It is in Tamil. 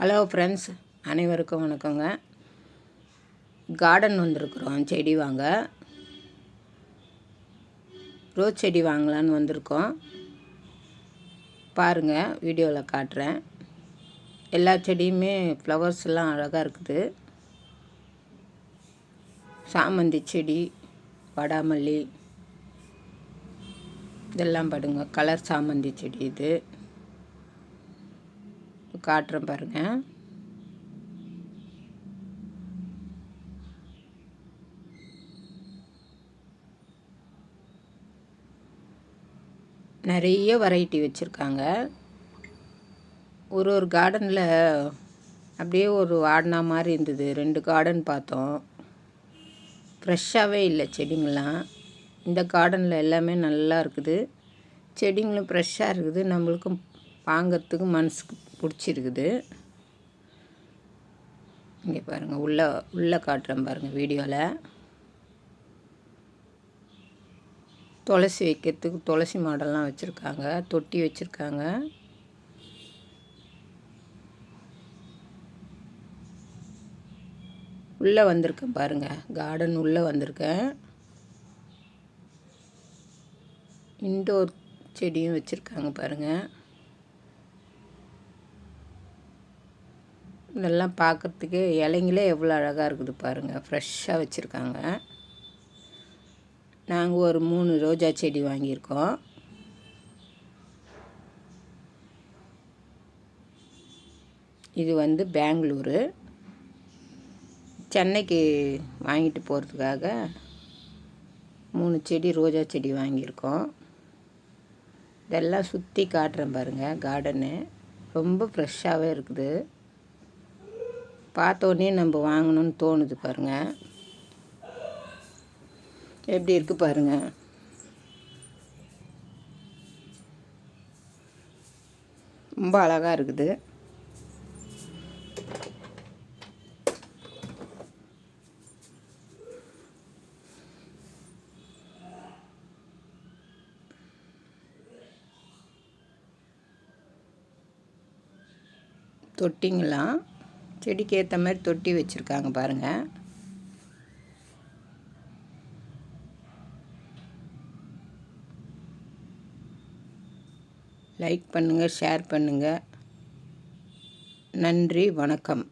ஹலோ ஃப்ரெண்ட்ஸ், அனைவருக்கும் வணக்கங்க. கார்டன் வந்திருக்குறோம். செடி வாங்க ரோஸ் செடி வாங்கலான்னு வந்திருக்கோம். பாருங்கள், வீடியோவில் காட்டுறேன். எல்லா செடியுமே ஃப்ளவர்ஸ் எல்லாம் அழகாக இருக்குது. சாமந்தி செடி, வடாமல்லி இதெல்லாம் பாருங்க. கலர் சாமந்தி செடி இது காட்டுறேன் பாருங்கள். நிறைய வெரைட்டி வச்சுருக்காங்க. ஒரு கார்டனில் அப்படியே ஒரு வாடினா மாதிரி இருந்தது. 2 கார்டன் பார்த்தோம். ஃப்ரெஷ்ஷாகவே இல்லை செடிங்கள்லாம். இந்த கார்டனில் எல்லாமே நல்லா இருக்குது. செடிங்களும் ஃப்ரெஷ்ஷாக இருக்குது. நம்மளுக்கும் வாங்கிறதுக்கு மனசுக்கு பிடிச்சிருக்குது. இங்கே பாருங்கள், உள்ளே காட்டுறேன் பாருங்கள் வீடியோவில். துளசி வைக்கிறதுக்கு துளசி மாடெல்லாம் வச்சுருக்காங்க. தொட்டி வச்சுருக்காங்க. உள்ளே வந்திருக்கேன் பாருங்கள். கார்டன் உள்ளே வந்திருக்கேன். இன்டோர் செடியும் வச்சுருக்காங்க பாருங்கள். இதெல்லாம் பார்க்குறதுக்கு இலைங்களே எவ்வளோ அழகாக இருக்குது பாருங்கள். ஃப்ரெஷ்ஷாக வச்சுருக்காங்க. நாங்கள் ஒரு 3 ரோஜா செடி வாங்கியிருக்கோம். இது பெங்களூரு. சென்னைக்கு வாங்கிட்டு போகிறதுக்காக 3 செடி ரோஜா செடி வாங்கியிருக்கோம். இதெல்லாம் சுற்றி காட்டுறேன் பாருங்கள். கார்டனு ரொம்ப ஃப்ரெஷ்ஷாகவே இருக்குது. பார்த்தோன்னே நம்ம வாங்கணும்னு தோணுது பாருங்கள். எப்படி இருக்குது பாருங்கள். ரொம்ப அழகாக இருக்குது. தொட்டிங்கெல்லாம் செடிக்கு ஏற்ற மாதிரி தொட்டி வச்சுருக்காங்க பாருங்கள். லைக் பண்ணுங்கள், ஷேர் பண்ணுங்கள். நன்றி, வணக்கம்.